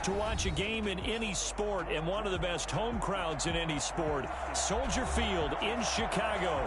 to watch a game in any sport and one of the best home crowds in any sport. Soldier Field in Chicago.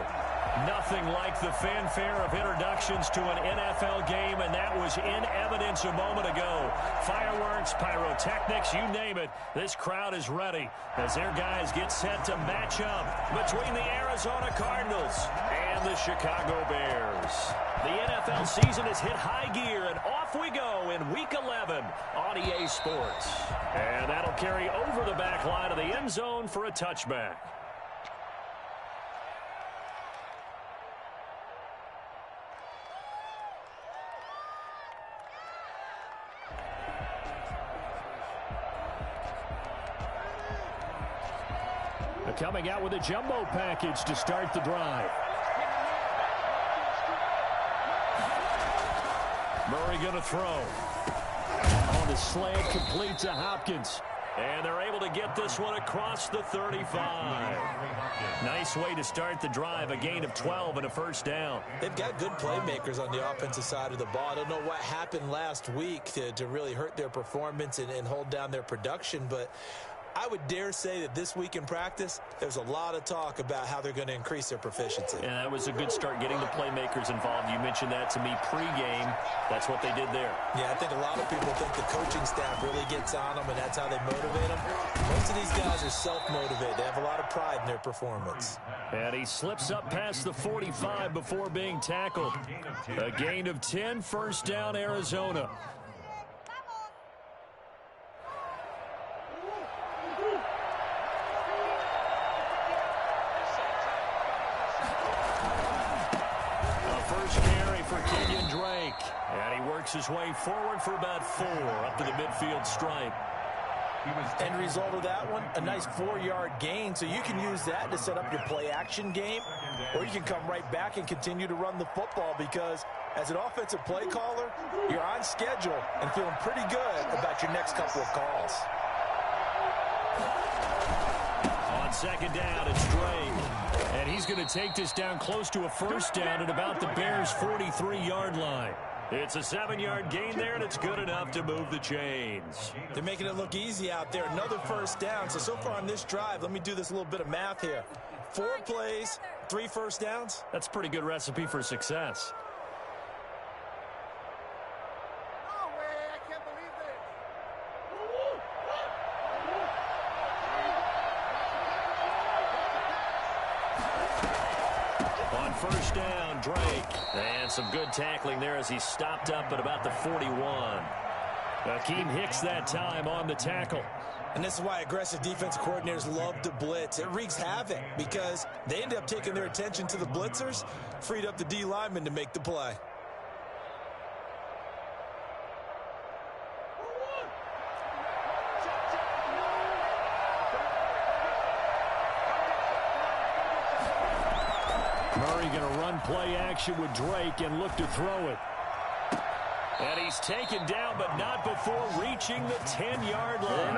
Nothing like the fanfare of introductions to an NFL game, and that was in evidence a moment ago. Fireworks, pyrotechnics, you name it. This crowd is ready as their guys get set to match up between the Arizona Cardinals and the Chicago Bears. The NFL season has hit high gear, and off we go in Week 11 on EA Sports. And that'll carry over the back line of the end zone for a touchback. Coming out with a jumbo package to start the drive. Murray going to throw. On the slant, complete to Hopkins. And they're able to get this one across the 35. Nice way to start the drive, a gain of 12 and a first down. They've got good playmakers on the offensive side of the ball. I don't know what happened last week to really hurt their performance and hold down their production, but I would dare say that this week in practice, there's a lot of talk about how they're going to increase their proficiency. And that was a good start, getting the playmakers involved. You mentioned that to me pregame. That's what they did there. Yeah, I think a lot of people think the coaching staff really gets on them, and that's how they motivate them. Most of these guys are self-motivated. They have a lot of pride in their performance. And he slips up past the 45 before being tackled. A gain of 10, first down, Arizona. And he works his way forward for about 4 up to the midfield stripe. End result of that one, a nice 4-yard gain. So you can use that to set up your play-action game, or you can come right back and continue to run the football, because as an offensive play caller, you're on schedule and feeling pretty good about your next couple of calls. On second down, it's Drake. And he's going to take this down close to a first down at about the Bears' 43-yard line. It's a 7-yard gain there, and it's good enough to move the chains. They're making it look easy out there. Another first down. So far on this drive, let me do this little bit of math here. 4 plays, 3 first downs. That's a pretty good recipe for success. First down, Drake. And some good tackling there as he stopped up at about the 41. Akeem Hicks that time on the tackle. And this is why aggressive defensive coordinators love to blitz. It wreaks havoc because they end up taking their attention to the blitzers, freed up the D lineman to make the play. Murray going to run play action with Drake and look to throw it. And he's taken down, but not before reaching the 10-yard line.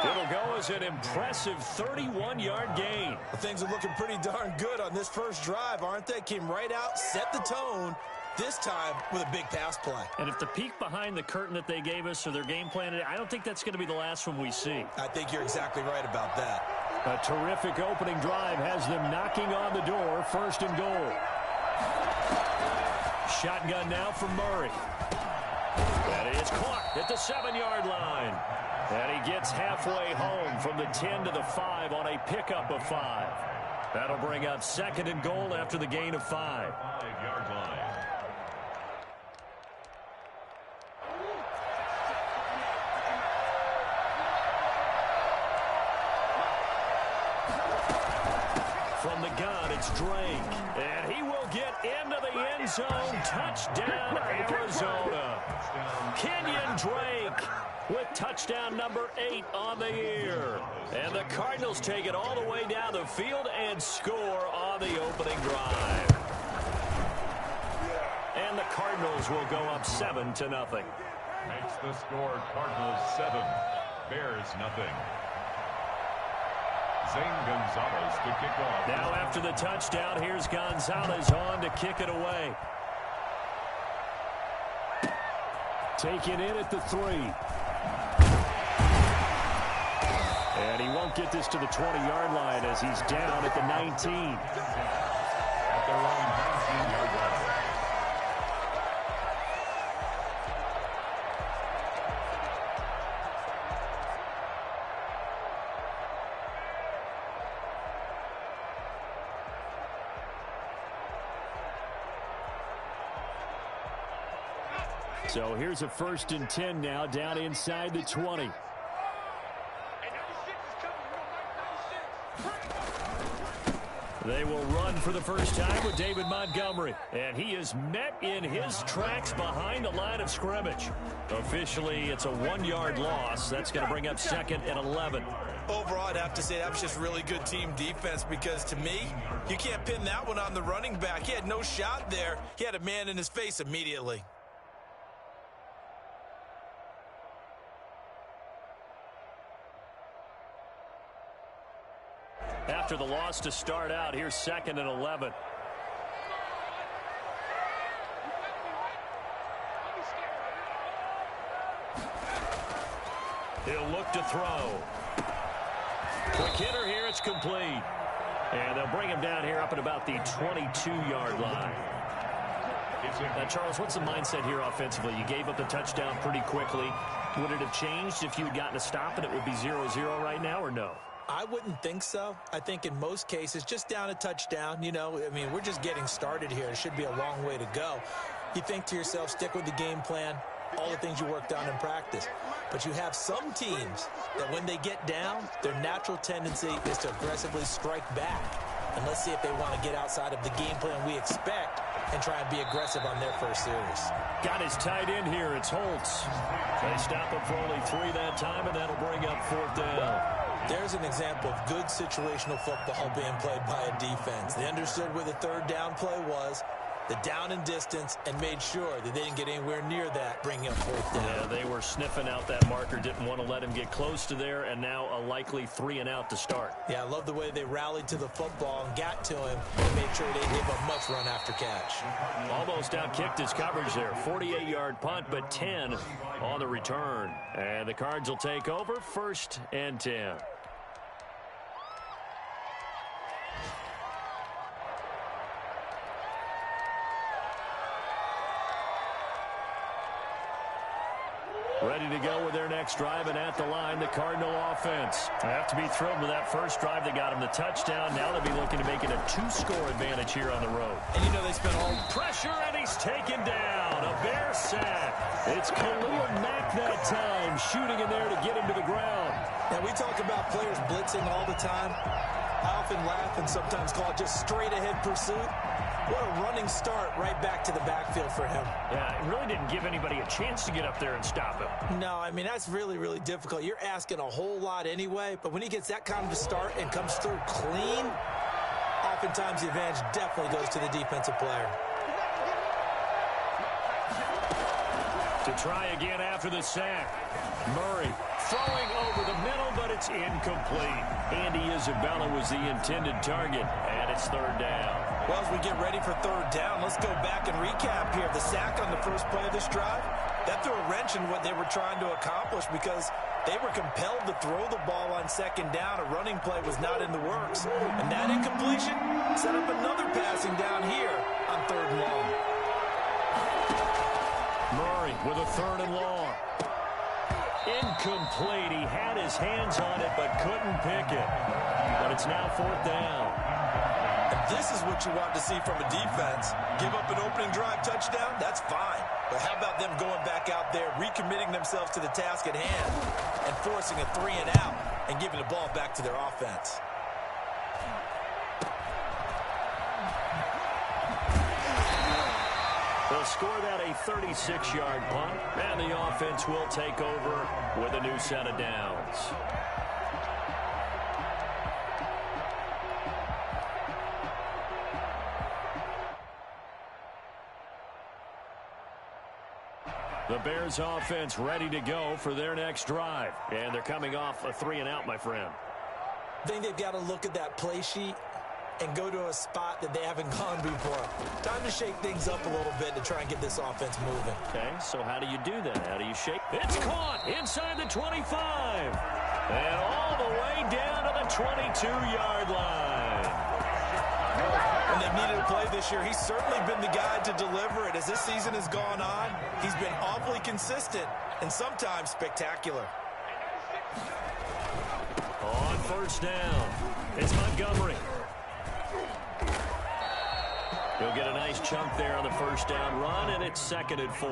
It'll go as an impressive 31-yard gain. Well, things are looking pretty darn good on this first drive, aren't they? Came right out, set the tone, this time with a big pass play. And if the peek behind the curtain that they gave us or their game plan, I don't think that's going to be the last one we see. I think you're exactly right about that. A terrific opening drive has them knocking on the door, first and goal. Shotgun now from Murray. That is caught at the 7-yard line. And he gets halfway home from the 10 to the 5 on a pickup of 5. That'll bring up second and goal after the gain of 5. 5-yard line. From the gun, it's Drake. And he will get into the end zone. Touchdown, Arizona. Kenyon Drake with touchdown number 8 on the year. And the Cardinals take it all the way down the field and score on the opening drive. And the Cardinals will go up 7-0. Makes the score Cardinals 7, Bears nothing. Zane Gonzalez to kick off. Now after the touchdown, here's Gonzalez on to kick it away. Taken in at the 3. And he won't get this to the 20-yard line as he's down at the 19. At their own 19-yard line. So here's a 1st and 10 now, down inside the 20. They will run for the first time with David Montgomery. And he is met in his tracks behind the line of scrimmage. Officially, it's a 1-yard loss. That's going to bring up 2nd and 11. Overall, I'd have to say that was just really good team defense because, to me, you can't pin that one on the running back. He had no shot there. He had a man in his face immediately. After the loss to start out, here's 2nd and 11. He'll look to throw. Quick hitter here, it's complete. And they'll bring him down here up at about the 22-yard line. Now, Charles, what's the mindset here offensively? You gave up the touchdown pretty quickly. Would it have changed if you had gotten a stop and it would be 0-0 right now, or no? I wouldn't think so. I think in most cases, just down a touchdown, you know, I mean, we're just getting started here. It should be a long way to go. You think to yourself, stick with the game plan, all the things you worked on in practice. But you have some teams that when they get down, their natural tendency is to aggressively strike back. And let's see if they want to get outside of the game plan we expect and try and be aggressive on their first series. Got his tight end here. It's Holtz. They stop him for only 3 that time, and that'll bring up 4th down. There's an example of good situational football being played by a defense. They understood where the 3rd down play was, the down and distance, and made sure that they didn't get anywhere near that, bringing up 4th down. Yeah, they were sniffing out that marker, didn't want to let him get close to there, and now a likely 3 and out to start. Yeah, I love the way they rallied to the football and got to him and made sure they didn't give up much run after catch. Almost outkicked his coverage there. 48-yard punt, but 10 on the return. And the Cards will take over, 1st and 10. Ready to go with their next drive, and at the line, the Cardinal offense. They have to be thrilled with that first drive. They got him the touchdown. Now they'll be looking to make it a 2-score advantage here on the road. And you know they spent all pressure, and he's taken down. A Bear sack. It's Khalil Mack that time, shooting in there to get him to the ground. Now, we talk about players blitzing all the time. I often laugh and sometimes call it just straight-ahead pursuit. What a running start right back to the backfield for him. Yeah, it really didn't give anybody a chance to get up there and stop him. No, I mean, that's really, really difficult. You're asking a whole lot anyway, but when he gets that kind of a start and comes through clean, oftentimes the advantage definitely goes to the defensive player. To try again after the sack. Murray throwing over the middle, but it's incomplete. Andy Isabella was the intended target, and it's 3rd down. Well, as we get ready for 3rd down, let's go back and recap here. The sack on the first play of this drive, that threw a wrench in what they were trying to accomplish because they were compelled to throw the ball on 2nd down. A running play was not in the works. And that incompletion set up another passing down here on 3rd and long. Murray with a 3rd and long. Incomplete. He had his hands on it but couldn't pick it. But it's now 4th down. And this is what you want to see from a defense. Give up an opening drive touchdown, that's fine. But how about them going back out there, recommitting themselves to the task at hand, and forcing a 3 and out and giving the ball back to their offense. They'll score that a 36-yard punt, and the offense will take over with a new set of downs. The Bears offense ready to go for their next drive. And they're coming off a 3 and out, my friend. I think they've got to look at that play sheet and go to a spot that they haven't gone before. Time to shake things up a little bit to try and get this offense moving. Okay, so how do you do that? How do you shake? It's caught inside the 25. And all the way down to the 22-yard line. When they've needed a play this year, he's certainly been the guy to deliver it. As this season has gone on, he's been awfully consistent and sometimes spectacular. On first down, it's Montgomery. He'll get a nice chunk there on the first down run, and it's 2nd and 4.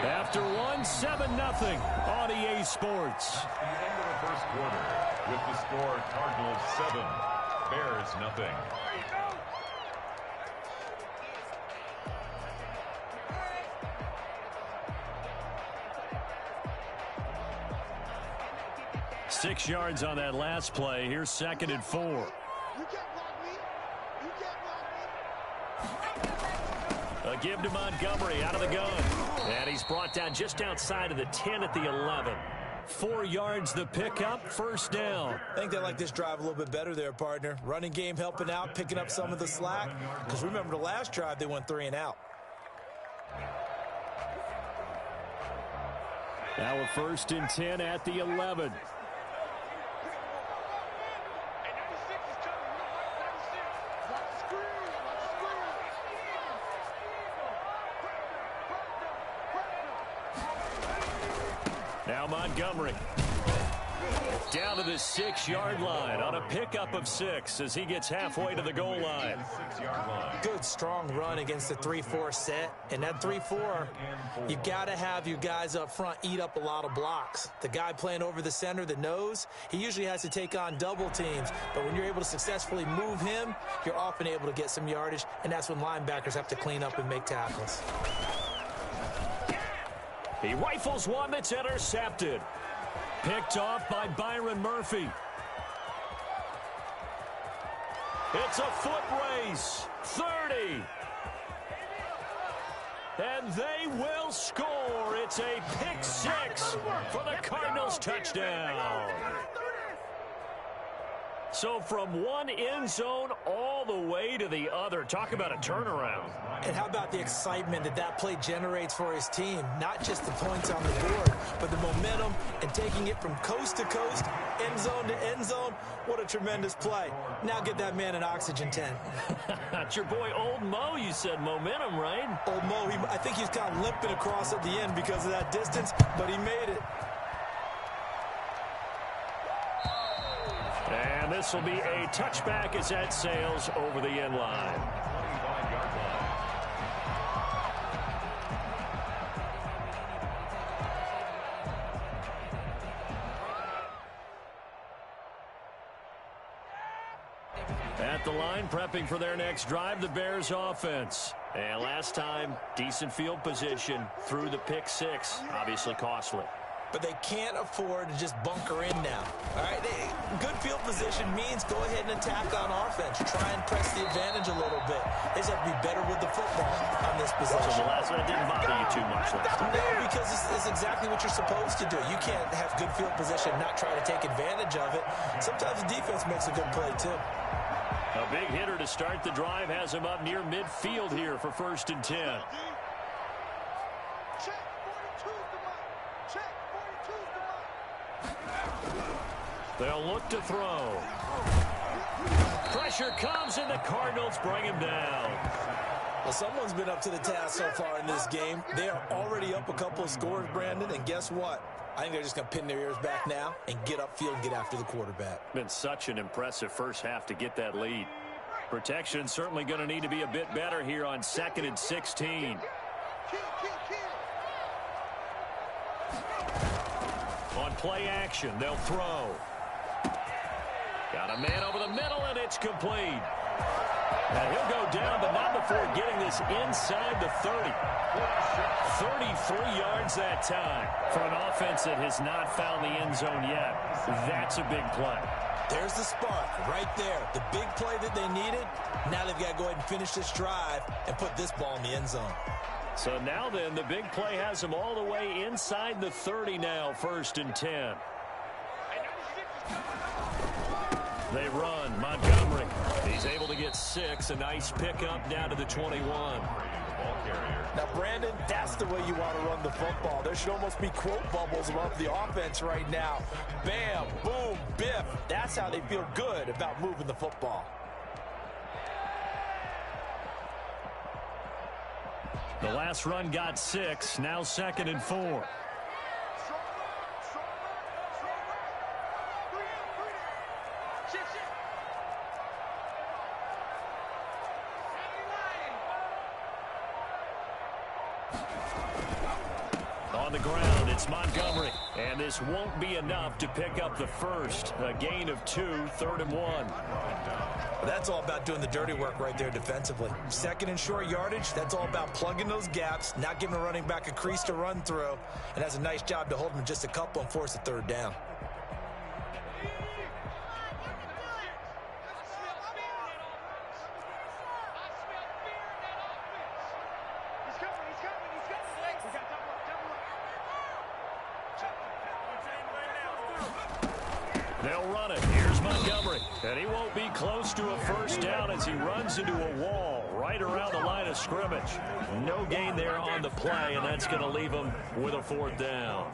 After 1, 7-0 on EA Sports. The end of the first quarter with the score Cardinals 7, Bears nothing. Six yards on that last play. Here's 2nd and 4. A give to Montgomery out of the gun. And he's brought down just outside of the 10 at the 11. 4 yards the pickup, first down. I think they like this drive a little bit better there, partner. Running game helping out, picking up some of the slack. Because remember the last drive, they went 3 and out. Now a 1st and 10 at the 11. Now Montgomery down to the 6-yard line on a pickup of 6 as he gets halfway to the goal line. Good, strong run against the 3-4 set. And that 3-4, you've got to have your guys up front eat up a lot of blocks. The guy playing over the center, the nose, he usually has to take on double teams. But when you're able to successfully move him, you're often able to get some yardage. And that's when linebackers have to clean up and make tackles. He rifles one that's intercepted. Picked off by Byron Murphy. It's a foot race. 30. And they will score. It's a pick 6 for the Cardinals touchdown. So from one end zone all the way to the other. Talk about a turnaround. And how about the excitement that that play generates for his team? Not just the points on the board, but the momentum and taking it from coast to coast, end zone to end zone. What a tremendous play. Now get that man an oxygen tent. That's your boy Old Mo, you said momentum, right? Old Mo, I think he's kind of limping across at the end because of that distance, but he made it. And this will be a touchback as that sails over the end line. At the line, prepping for their next drive, the Bears offense. And last time, decent field position through the pick 6. Obviously costly. But they can't afford to just bunker in now. All right, good field position means go ahead and attack on offense. Try and press the advantage a little bit. They just have to be better with the football on this possession. So the last one didn't bother you too much last time. No, because it's exactly what you're supposed to do. You can't have good field position and not try to take advantage of it. Sometimes the defense makes a good play, too. A big hitter to start the drive has him up near midfield here for 1st and 10. They'll look to throw. Pressure comes, and the Cardinals bring him down. Well, someone's been up to the task so far in this game. They are already up a couple of scores, Brandon, and guess what? I think they're just going to pin their ears back now and get upfield and get after the quarterback. Been such an impressive first half to get that lead. Protection certainly going to need to be a bit better here on 2nd and 16. On play action, they'll throw. Got a man over the middle, and it's complete. And he'll go down, but not before getting this inside the 30. 33 yards that time. For an offense that has not found the end zone yet, that's a big play. There's the spark right there. The big play that they needed. Now they've got to go ahead and finish this drive and put this ball in the end zone. So now then, the big play has them all the way inside the 30 now, 1st and 10. They run. Montgomery. He's able to get 6. A nice pickup down to the 21. ball carrier. Now, Brandon, that's the way you want to run the football. There should almost be quote bubbles above the offense right now. Bam, boom, biff. That's how they feel good about moving the football. The last run got 6, now 2nd and 4. On the ground, it's Montgomery. And this won't be enough to pick up the first. A gain of 2, 3rd and 1. That's all about doing the dirty work right there defensively. 2nd and short yardage, that's all about plugging those gaps, not giving a running back a crease to run through, and has a nice job to hold him just a couple and force a 3rd down. They'll run it. Here's Montgomery. And he won't be close to a first down as he runs into a wall right around the line of scrimmage. No gain there on the play, and that's going to leave him with a 4th down.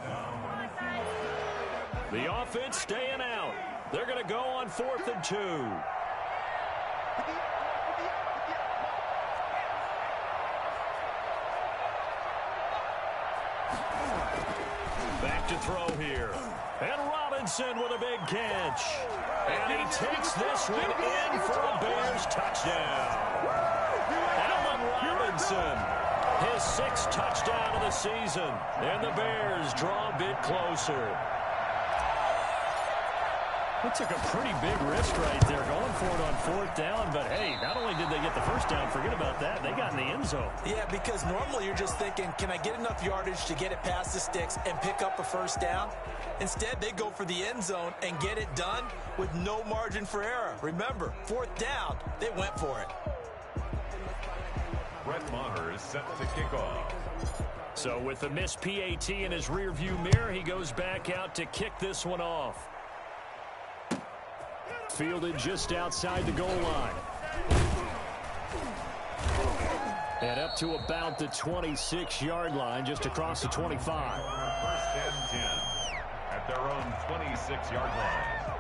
The offense staying out. They're going to go on 4th and 2. Back to throw here. And Robinson with a big catch. And he takes this one in for a Bears touchdown. Allen Robinson, his 6th touchdown of the season. And the Bears draw a bit closer. He took a pretty big risk right there going for it on 4th down. But, hey, not only did they get the first down, forget about that, they got in the end zone. Yeah, because normally you're just thinking, can I get enough yardage to get it past the sticks and pick up a first down? Instead, they go for the end zone and get it done with no margin for error. Remember, 4th down, they went for it. Brett Maher is set to kick off. So with the missed PAT in his rearview mirror, he goes back out to kick this one off. Fielded just outside the goal line. And up to about the 26-yard line, just across the 25. First and 10 at their own 26-yard line.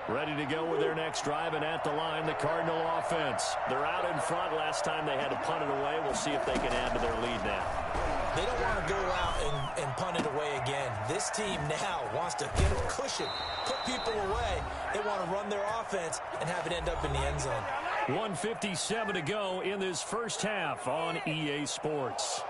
Ready to go with their next drive, and at the line, the Cardinal offense. They're out in front. Last time they had to punt it away. We'll see if they can add to their lead now. They don't want to go out and punt it away again. This team now wants to get a cushion, put people away. They want to run their offense and have it end up in the end zone. 1:57 to go in this first half on EA Sports.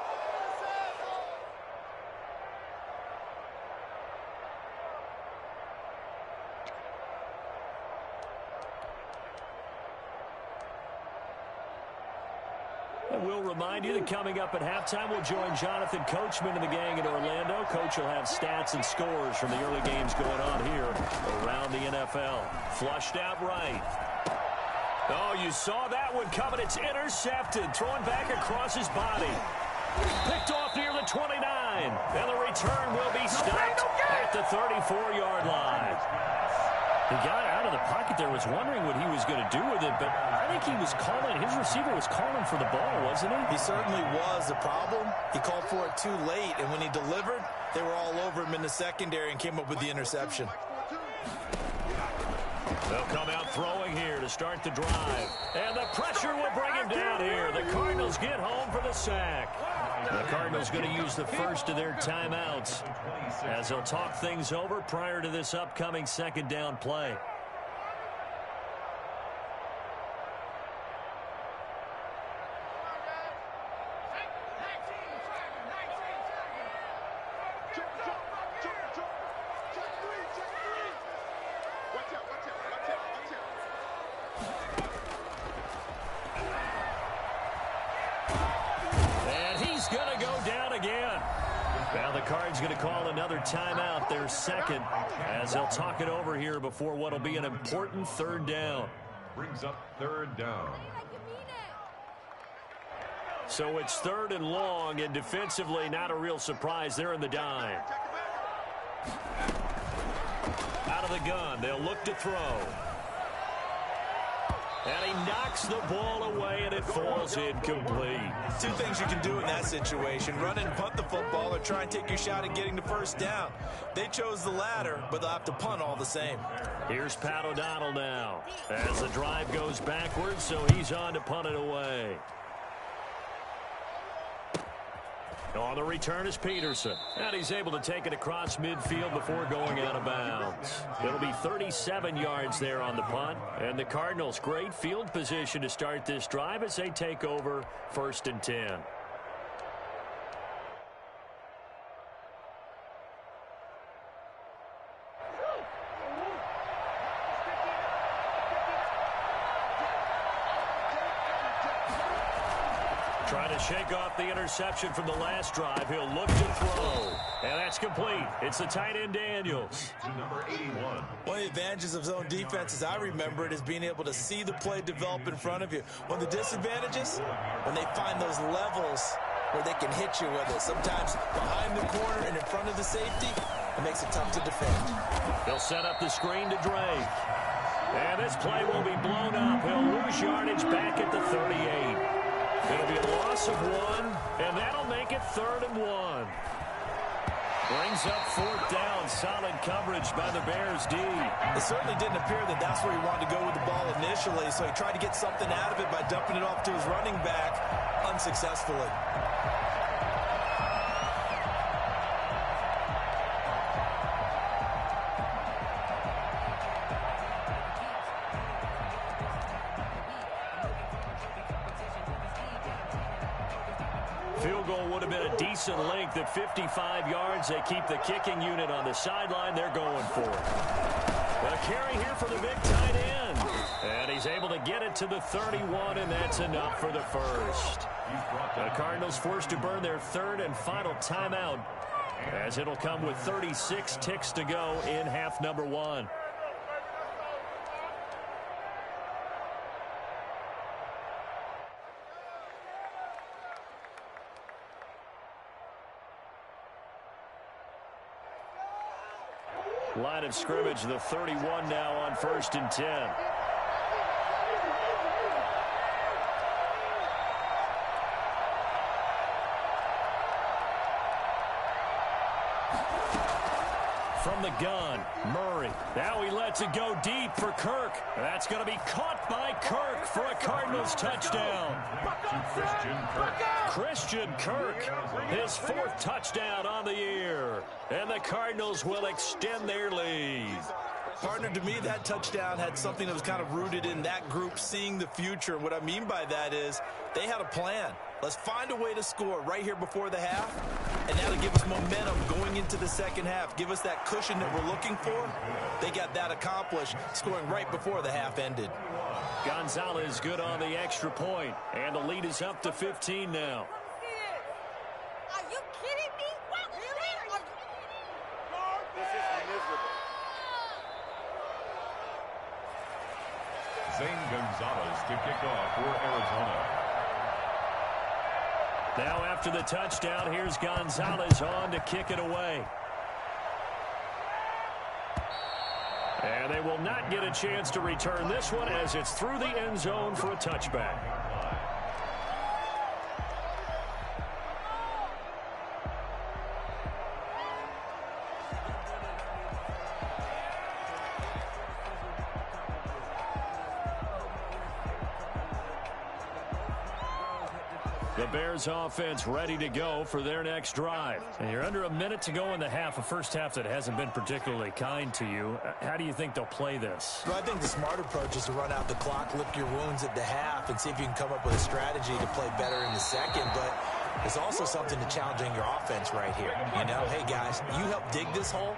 We'll remind you that coming up at halftime, we'll join Jonathan Coachman and the gang in Orlando. Coach will have stats and scores from the early games going on here around the NFL. Flushed out right. Oh, you saw that one coming. It's intercepted. Thrown back across his body. Picked off near the 29. And the return will be stopped at the 34-yard line. He got out of the pocket there, was wondering what he was going to do with it, but I think he was calling, his receiver was calling for the ball, wasn't he? He certainly was. The problem, he called for it too late, and when he delivered, they were all over him in the secondary and came up with the interception. They'll come out throwing here to start the drive. And the pressure will bring him down here. The Cardinals get home for the sack. The Cardinals going to use the first of their timeouts as they'll talk things over prior to this upcoming second down play. Now the Cards going to call another timeout, their second, as they'll talk it over here before what will be an important third down. Brings up third down. So it's third and long, and defensively not a real surprise. They're in the dime. Out of the gun, they'll look to throw. And he knocks the ball away, and it falls incomplete. Two things you can do in that situation: run and punt the football, or try and take your shot at getting the first down. They chose the latter, but they'll have to punt all the same. Here's Pat O'Donnell now, as the drive goes backwards, so he's on to punt it away. On the return is Peterson, and he's able to take it across midfield before going out of bounds. It'll be 37 yards there on the punt, and the Cardinals' great field position to start this drive as they take over 1st and 10. Trying to shake off the interception from the last drive. He'll look to throw. And that's complete. It's the tight end, Daniels. Number 81. One of the advantages of zone defense, as I remember it, is being able to see the play develop in front of you. One of the disadvantages, when they find those levels where they can hit you with it. Sometimes behind the corner and in front of the safety, it makes it tough to defend. They'll set up the screen to Drake. And this play will be blown up. He'll lose yardage back at the 38. It'll be a loss of 1, and that'll make it 3rd and 1. Brings up 4th down. Solid coverage by the Bears D. It certainly didn't appear that that's where he wanted to go with the ball initially, so he tried to get something out of it by dumping it off to his running back unsuccessfully. Field goal would have been a decent length at 55 yards. They keep the kicking unit on the sideline. They're going for it. A carry here for the big tight end. And he's able to get it to the 31, and that's enough for the first. The Cardinals forced to burn their 3rd and final timeout, as it'll come with 36 ticks to go in half number 1. Line of scrimmage, the 31 now on 1st and 10. From the gun, Murray. Now he lets it go deep for Kirk. That's going to be caught by Kirk for a Cardinals touchdown. Christian Kirk, his 4th touchdown on the year. And the Cardinals will extend their lead. Partner, to me, that touchdown had something that was kind of rooted in that group seeing the future. What I mean by that is they had a plan. Let's find a way to score right here before the half, and that'll give us momentum going into the second half. Give us that cushion that we're looking for. They got that accomplished, scoring right before the half ended. Gonzalez good on the extra point, and the lead is up to 15 now. Are you kidding me? What? Really? This is miserable. Zane Gonzalez to kick off for Arizona. Now after the touchdown, here's Gonzalez on to kick it away. And they will not get a chance to return this one as it's through the end zone for a touchback. The Bears offense ready to go for their next drive. And you're under a minute to go in the half, a first half that hasn't been particularly kind to you. How do you think they'll play this? Well, I think the smart approach is to run out the clock, lick your wounds at the half, and see if you can come up with a strategy to play better in the second. But there's also something to challenging your offense right here. You know, hey, guys, you help dig this hole.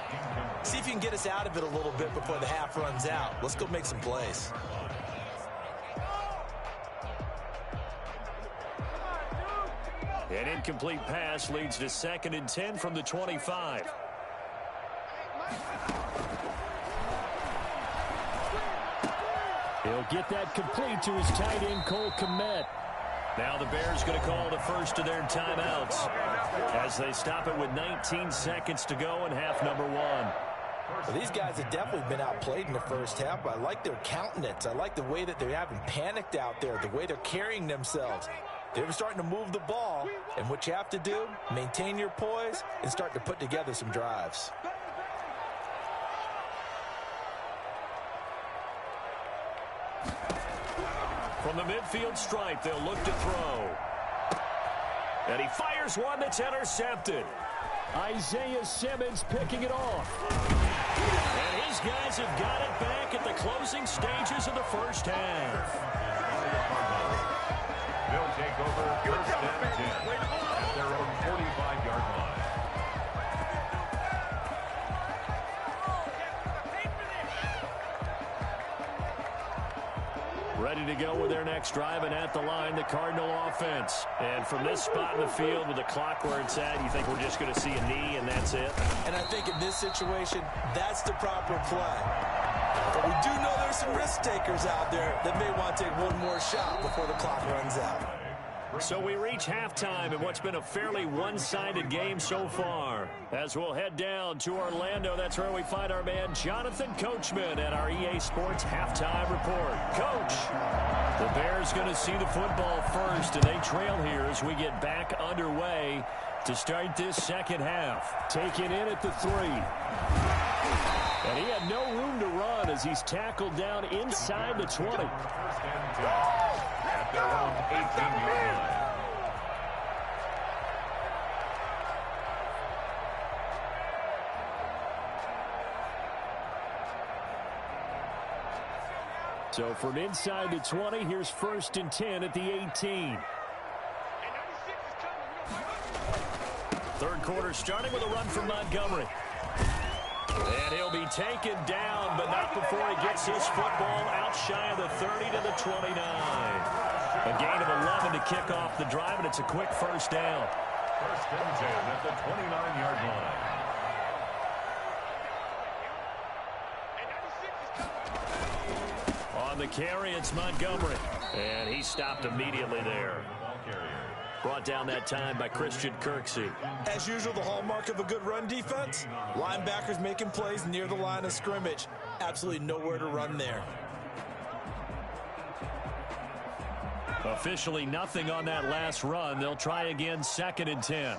See if you can get us out of it a little bit before the half runs out. Let's go make some plays. An incomplete pass leads to 2nd and 10 from the 25. He'll get that complete to his tight end, Cole Kmet. Now the Bears going to call the first of their timeouts as they stop it with 19 seconds to go in half number 1. Well, these guys have definitely been outplayed in the first half, but I like their countenance. I like the way that they haven't panicked out there, the way they're carrying themselves. They're starting to move the ball, and what you have to do, maintain your poise and start to put together some drives. From the midfield stripe, they'll look to throw. And he fires one that's intercepted. Isaiah Simmons picking it off. And his guys have got it back at the closing stages of the first half. They'll take over 1st and 10 at their own 45-yard line. Ready to go with their next drive, and at the line, the Cardinal offense. And from this spot in the field with the clock where it's at, you think we're just going to see a knee and that's it? And I think in this situation, that's the proper play. But we do know there's some risk takers out there that may want to take one more shot before the clock runs out. So we reach halftime in what's been a fairly one-sided game so far. As we'll head down to Orlando, that's where we find our man Jonathan Coachman at our EA Sports Halftime Report. Coach, the Bears going to see the football first, and they trail here as we get back underway to start this second half. Taken in at the 3. And he had no room to run as he's tackled down inside the 20. 1st and 10 at their own 18-yard line. So from inside the 20, here's 1st and 10 at the 18. Third quarter starting with a run from Montgomery. And he'll be taken down, but not before he gets his football out shy of the 30 to the 29. A gain of 11 to kick off the drive, and it's a quick first down. 1st and 10 at the 29-yard line. On the carry, it's Montgomery. And he stopped immediately there. Brought down that time by Christian Kirksey. As usual, the hallmark of a good run defense, linebackers making plays near the line of scrimmage. Absolutely nowhere to run there. Officially nothing on that last run. They'll try again 2nd and 10.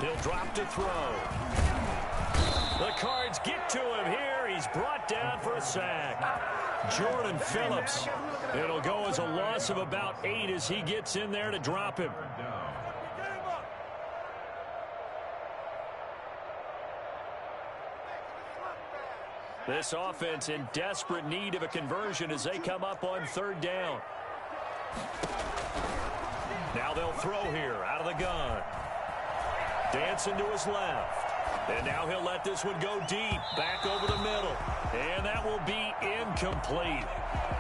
He'll drop to throw. The Cards get to him here. He's brought down for a sack. Jordan Phillips. It'll go as a loss of about 8 as he gets in there to drop him. This offense in desperate need of a conversion as they come up on 3rd down. Now they'll throw here out of the gun. Dancing to his left. And now he'll let this one go deep, back over the middle. And that will be incomplete.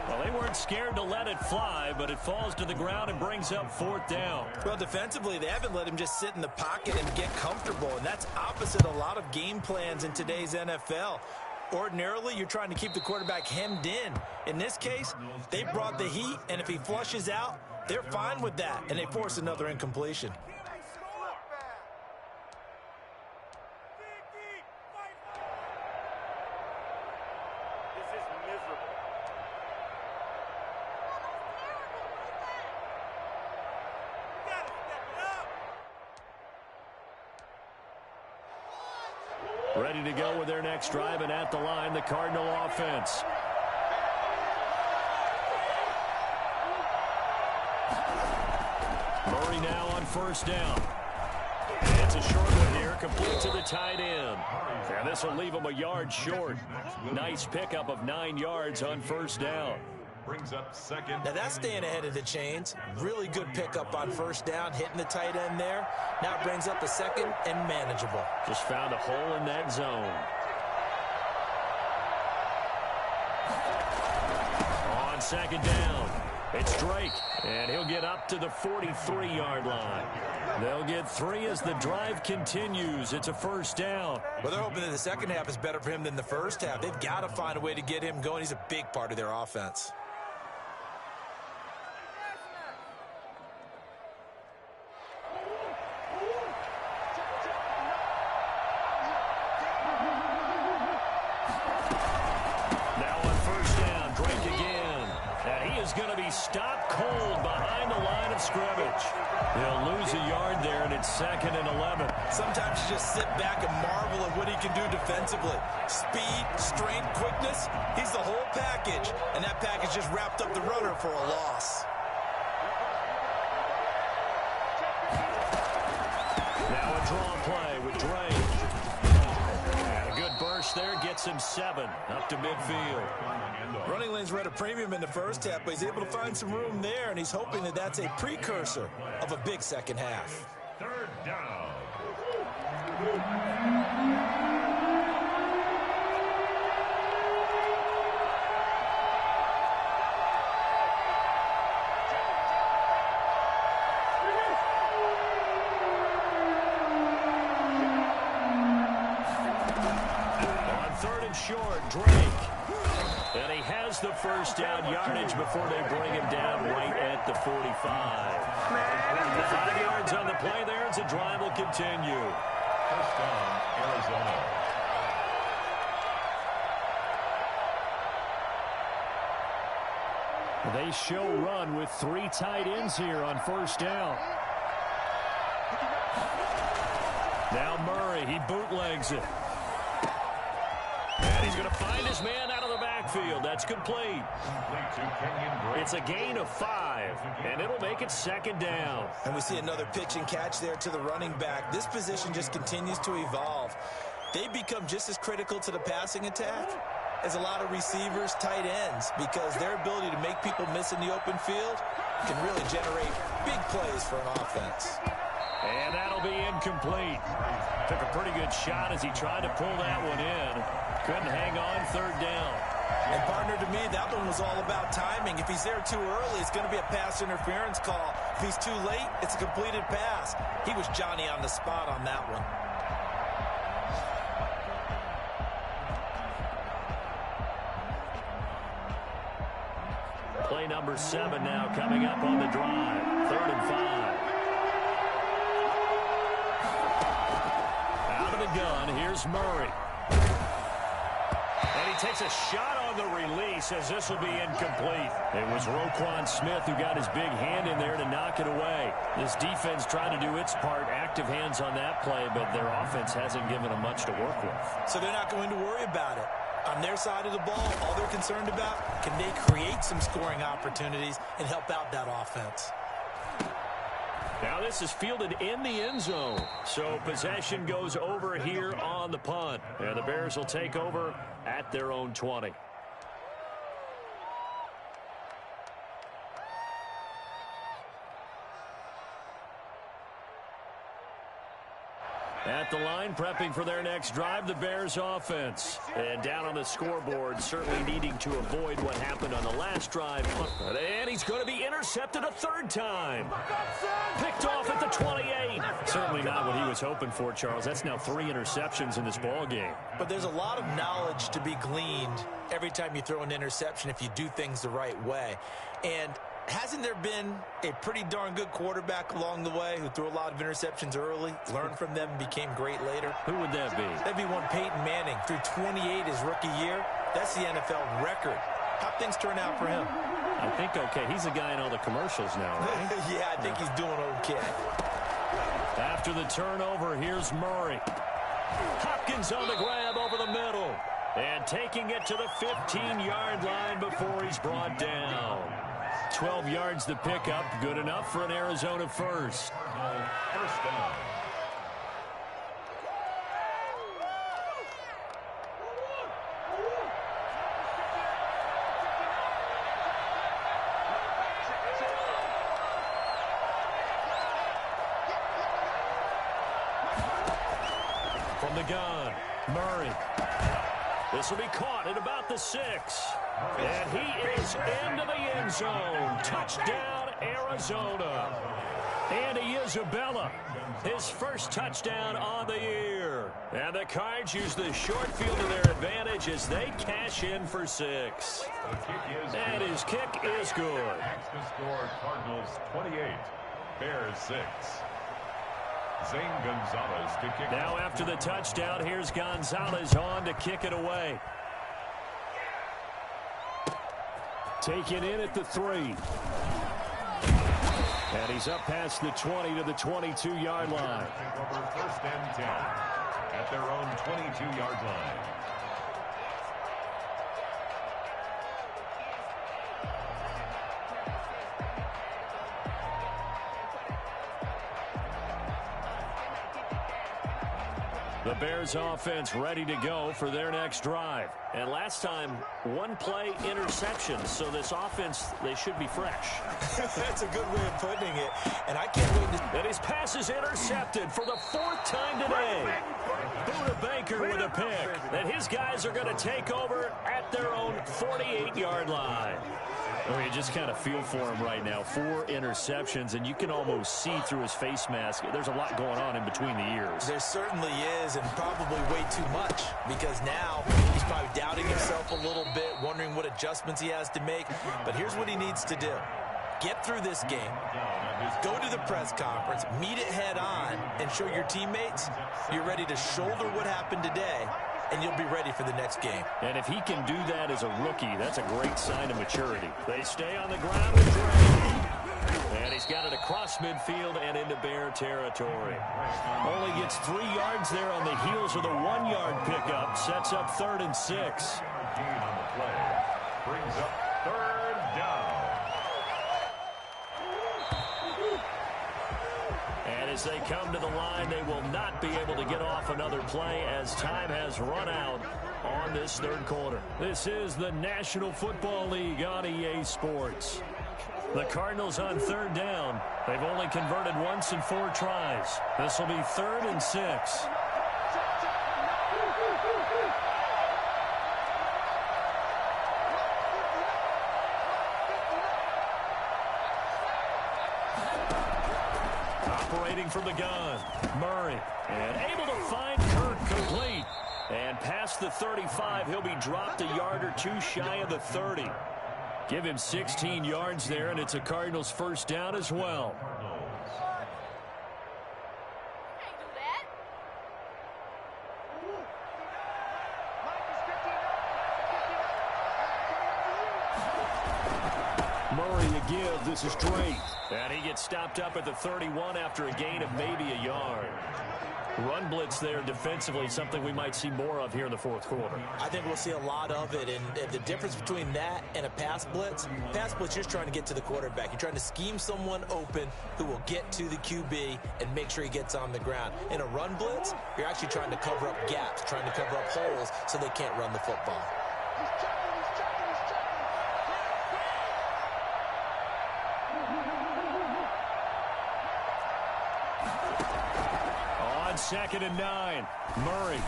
Well, they weren't scared to let it fly, but it falls to the ground and brings up 4th down. Well, defensively, they haven't let him just sit in the pocket and get comfortable, and that's opposite a lot of game plans in today's NFL. Ordinarily, you're trying to keep the quarterback hemmed in. In this case, they brought the heat, and if he flushes out, they're fine with that, and they force another incompletion. Ready to go with their next drive, and at the line, the Cardinal offense. Murray now on 1st down. It's a short one here, complete to the tight end. And this will leave him a yard short. Nice pickup of 9 yards on 1st down. Brings up 2nd. Now that's staying ahead of the chains. Really good pickup on 1st down, hitting the tight end there. Now it brings up a 2nd and manageable. Just found a hole in that zone. second down. It's Drake, and he'll get up to the 43-yard line. They'll get 3 as the drive continues. It's a first down. Well, they're hoping that the second half is better for him than the first half. They've got to find a way to get him going. He's a big part of their offense. Going to be stopped cold behind the line of scrimmage. He'll lose a yard there, and it's 2nd and 11. Sometimes you just sit back and marvel at what he can do defensively. Speed, strength, quickness, he's the whole package, and that package just wrapped up the runner for a loss. Now a draw play with Drake. And a good burst there gets him 7 up to midfield. Running lanes were at a premium in the first half, but he's able to find some room there, and he's hoping that that's a precursor of a big second half. 3rd down. On 3rd and short, Drake. And he has the first down yardage before they bring him down right at the 45. 5 yards on the play there as the drive will continue. First down, Arizona. They show run with 3 tight ends here on first down. Now Murray, he bootlegs it. And he's going to find his man out of the backfield. That's complete. It's a gain of 5, and it'll make it 2nd down. And we see another pitch and catch there to the running back. This position just continues to evolve. They become just as critical to the passing attack as a lot of receivers, tight ends, because their ability to make people miss in the open field can really generate big plays for an offense. And that'll be incomplete. Took a pretty good shot as he tried to pull that one in. Couldn't hang on 3rd down. And partner, to me, that one was all about timing. If he's there too early, it's going to be a pass interference call. If he's too late, it's a completed pass. He was Johnny on the spot on that one. Play number 7 now coming up on the drive. 3rd and 5. Out of the gun, here's Murray. And he takes a shot on the release as this will be incomplete. It was Roquan Smith who got his big hand in there to knock it away. This defense trying to do its part, active hands on that play, but their offense hasn't given them much to work with. So they're not going to worry about it. On their side of the ball, all they're concerned about, can they create some scoring opportunities and help out that offense? Now this is fielded in the end zone. So possession goes over here on the punt. And the Bears will take over at their own 20. At the line, prepping for their next drive, the Bears offense. And down on the scoreboard, certainly needing to avoid what happened on the last drive. And he's going to be intercepted a 3rd time. Picked off at the 28. Certainly not what he was hoping for, Charles. That's now 3 interceptions in this ball game. But there's a lot of knowledge to be gleaned every time you throw an interception if you do things the right way. And hasn't there been a pretty darn good quarterback along the way who threw a lot of interceptions early, learned from them, and became great later? Who would that be? That'd be one Peyton Manning. Threw 28 his rookie year. That's the NFL record. How'd things turn out for him? I think okay. He's a guy in all the commercials now, right? Yeah, I think he's doing okay. After the turnover, here's Murray. Hopkins on the grab over the middle. And taking it to the 15-yard line before he's brought down. 12 yards to pick up. Good enough for an Arizona first. First down. From the gun, Murray. This will be caught at about the 6. And he is into the end zone. Touchdown, Arizona. Andy Isabella, his first touchdown on the year. And the Cards use the short field to their advantage as they cash in for 6. And his kick is good. Next to score, Cardinals 28, Bears 6. Zane Gonzalez to kick. Now after the touchdown, here's Gonzalez on to kick it away. Taken in at the 3. And he's up past the 20 to the 22-yard line. Over 1st and 10 at their own 22-yard line. The Bears offense ready to go for their next drive. And last time, 1-play interception. So this offense, they should be fresh. That's a good way of putting it. And I can't wait to... And his pass is intercepted for the 4th time today. Buda Baker with a pick. And his guys are going to take over at their own 48-yard line. Oh, you just kind of feel for him right now. 4 interceptions, and you can almost see through his face mask. There's a lot going on in between the ears. There certainly is, and probably way too much, because now he's probably doubting himself a little bit, wondering what adjustments he has to make. But here's what he needs to do. Get through this game. Go to the press conference, meet it head on, and show your teammates you're ready to shoulder what happened today, and you'll be ready for the next game. And if he can do that as a rookie, that's a great sign of maturity. They stay on the ground and drag. And he's got it across midfield and into Bear territory. Only gets 3 yards there on the heels of the 1-yard pickup. Sets up 3rd and 6. Gain on the play. Brings up 3rd down. And as they come to the line, they will not be able to get off another play as time has run out on this 3rd quarter. This is the National Football League on EA Sports. The Cardinals on 3rd down. They've only converted once in 4 tries. This will be 3rd and 6. Operating from the gun, Murray, and able to find Kirk complete. And past the 35, he'll be dropped a yard or 2 shy of the 30. Give him 16 yards there, and it's a Cardinals 1st down as well. Murray to give. This is Drake. And he gets stopped up at the 31 after a gain of maybe a yard. Run blitz there defensively, something we might see more of here in the 4th quarter. I think we'll see a lot of it, and the difference between that and a pass blitz, you're just trying to get to the quarterback. You're trying to scheme someone open who will get to the QB and make sure he gets on the ground. In a run blitz, you're actually trying to cover up gaps, trying to cover up holes so they can't run the football. On 2nd and 9, Murray.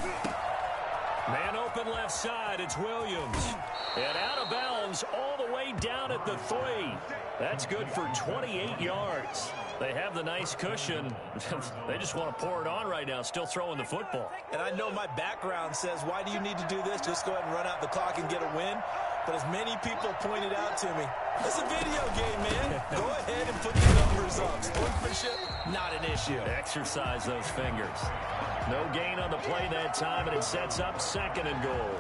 Man open left side, it's Williams. And out of bounds all the way down at the 3. That's good for 28 yards. They have the nice cushion. They just want to pour it on right now, still throwing the football. And I know my background says, why do you need to do this? Just go ahead and run out the clock and get a win. But as many people pointed out to me, it's a video game, man. Go ahead and put the numbers up. Sportsmanship, not an issue. Exercise those fingers. No gain on the play that time, and it sets up 2nd and goal.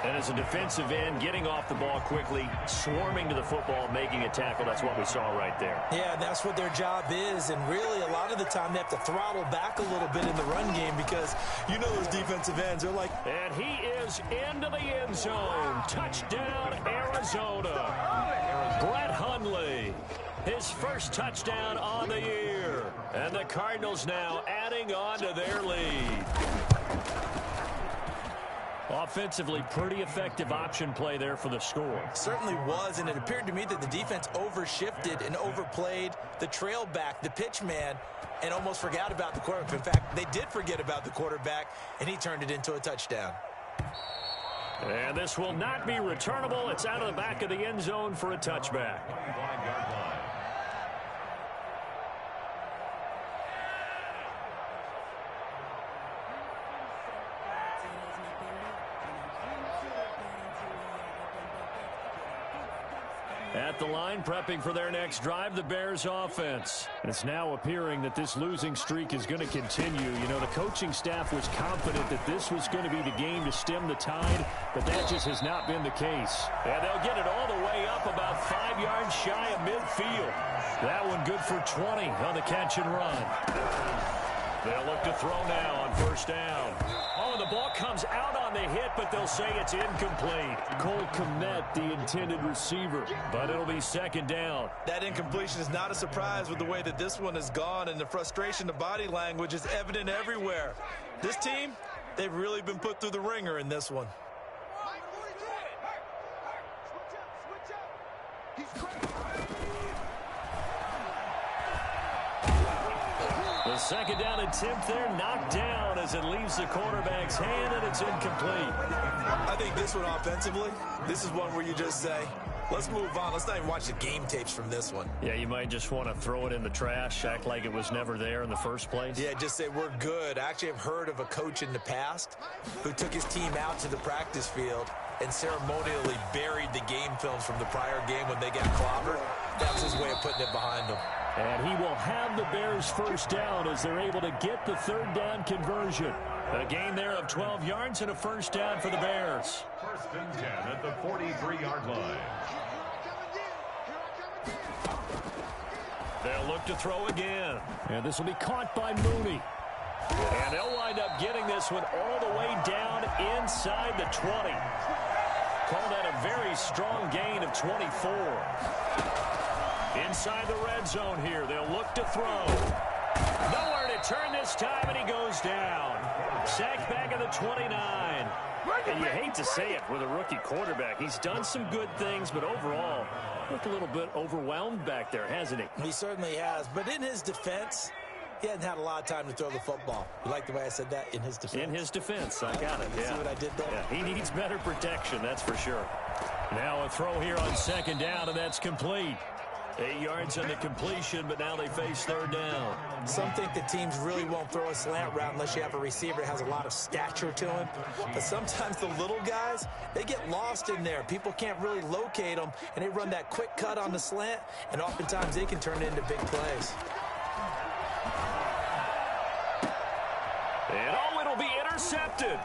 And as a defensive end, getting off the ball quickly, swarming to the football, making a tackle, that's what we saw right there. Yeah, and that's what their job is. And really, a lot of the time, they have to throttle back a little bit in the run game because you know those defensive ends are like... And he is into the end zone. Touchdown, Arizona. Brett Hundley, his 1st touchdown on the year. And the Cardinals now adding on to their lead. Offensively, pretty effective option play there for the score. Certainly was, and it appeared to me that the defense overshifted and overplayed the trail back, the pitch man, and almost forgot about the quarterback. In fact, they did forget about the quarterback, and he turned it into a touchdown. And this will not be returnable. It's out of the back of the end zone for a touchback. At the line, prepping for their next drive, the Bears offense. It's now appearing that this losing streak is going to continue. You know, the coaching staff was confident that this was going to be the game to stem the tide, but that just has not been the case. And they'll get it all the way up about 5 yards shy of midfield. That one good for 20 on the catch and run. They'll look to throw now on first down. Oh, the ball comes out on the hit, but they'll say it's incomplete. Cole Kmet, the intended receiver, but it'll be second down. That incompletion is not a surprise with the way that this one has gone, and the frustration, the body language is evident everywhere. This team, they've really been put through the ringer in this one. The second down attempt there knocked down as it leaves the quarterback's hand, and it's incomplete. I think this one offensively, this is one where you just say, let's move on. Let's not even watch the game tapes from this one. Yeah, you might just want to throw it in the trash, act like it was never there in the first place. Yeah, just say we're good. I actually have heard of a coach in the past who took his team out to the practice field and ceremonially buried the game films from the prior game when they got clobbered. That's his way of putting it behind them. And he will have the Bears first down as they're able to get the third down conversion. A gain there of 12 yards and a first down for the Bears. First and 10 at the 43-yard line. They'll look to throw again. And this will be caught by Mooney. And they'll wind up getting this one all the way down inside the 20. Call that a very strong gain of 24. Inside the red zone here, they'll look to throw. Nowhere to turn this time, and he goes down. Sacked back at the 29. And you hate to say it with a rookie quarterback. He's done some good things, but overall, looked a little bit overwhelmed back there, hasn't he? He certainly has. But in his defense, he hasn't had a lot of time to throw the football. You like the way I said that? In his defense. In his defense, I got it. You see what I did there? Yeah, he needs better protection, that's for sure. Now a throw here on second down, and that's complete. 8 yards on the completion, but now they face third down. Some think that teams really won't throw a slant route unless you have a receiver that has a lot of stature to him. But sometimes the little guys, they get lost in there. People can't really locate them, and they run that quick cut on the slant, and oftentimes they can turn it into big plays. And oh, it'll be intercepted.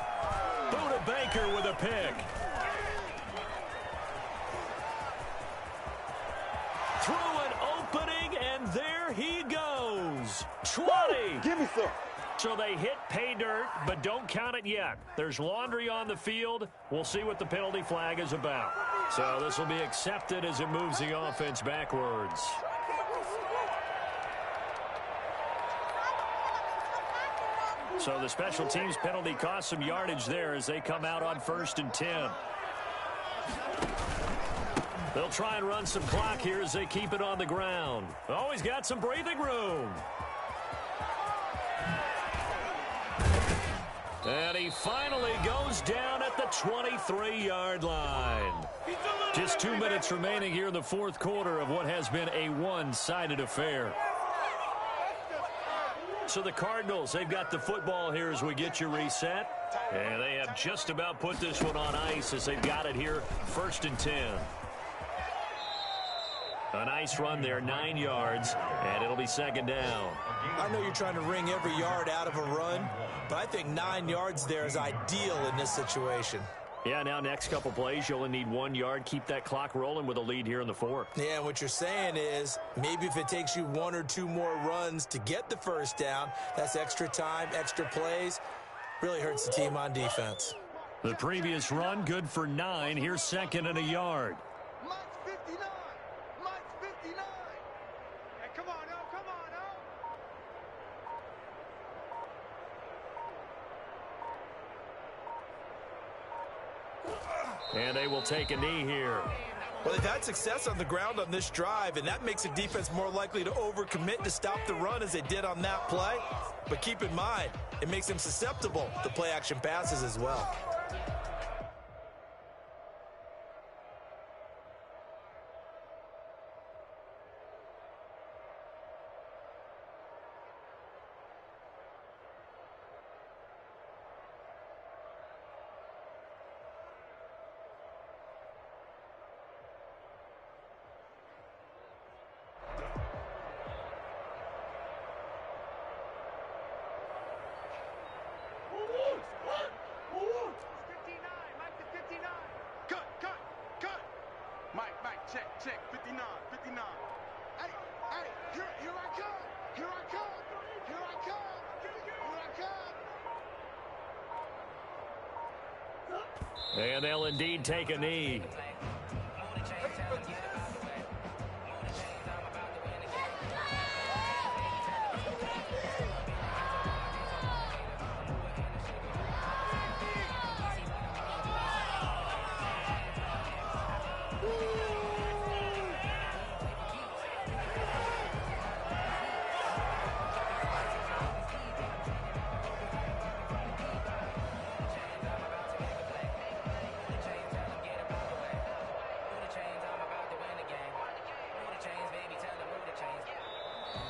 Buda Baker with a pick. Through an opening, and there he goes. 20. Give me some. So they hit pay dirt, but don't count it yet. There's laundry on the field. We'll see what the penalty flag is about. So this will be accepted as it moves the offense backwards. So the special teams penalty cost some yardage there as they come out on 1st and 10. They'll try and run some clock here as they keep it on the ground. Oh, he's got some breathing room. And he finally goes down at the 23-yard line. Just 2 minutes remaining here in the fourth quarter of what has been a one-sided affair. So the Cardinals, they've got the football here as we get you reset. And they have just about put this one on ice as they've got it here, 1st and 10. A nice run there, 9 yards, and it'll be second down. I know you're trying to wring every yard out of a run, but I think 9 yards there is ideal in this situation. Yeah, now next couple plays, you only need 1 yard. Keep that clock rolling with a lead here in the fourth. Yeah, and what you're saying is maybe if it takes you 1 or 2 more runs to get the first down, that's extra time, extra plays. Really hurts the team on defense. The previous run, good for 9. Here's second and a yard. And they will take a knee here. Well, they've had success on the ground on this drive, and that makes the defense more likely to overcommit to stop the run as they did on that play. But keep in mind, it makes them susceptible to play-action passes as well. Check, 59, 59. Hey, here I come. Here I come. Here I come. Here I come. And they'll indeed take a knee.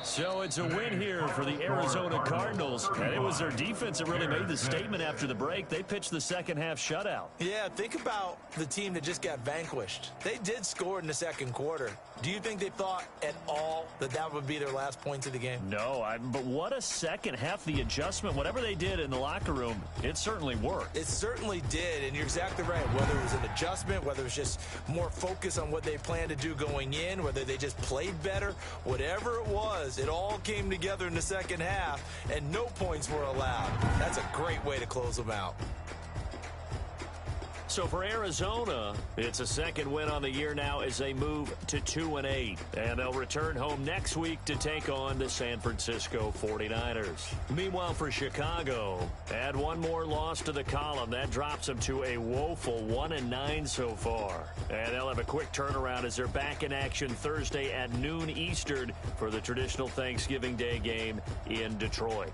So it's a win here for the Arizona Cardinals, and it was their defense that really made the statement after the break. They pitched the second half shutout. Yeah, think about the team that just got vanquished. They did score in the second quarter. Do you think they thought at all that that would be their last points of the game? No, but what a second half. The adjustment, whatever they did in the locker room, it certainly worked. It certainly did, and you're exactly right. Whether it was an adjustment, whether it was just more focus on what they planned to do going in, whether they just played better, whatever it was, it all came together in the second half, and no points were allowed. That's a great way to close them out. So for Arizona, it's a second win on the year now as they move to 2-8. And they'll return home next week to take on the San Francisco 49ers. Meanwhile, for Chicago, add one more loss to the column. That drops them to a woeful 1-9 so far. And they'll have a quick turnaround as they're back in action Thursday at noon Eastern for the traditional Thanksgiving Day game in Detroit.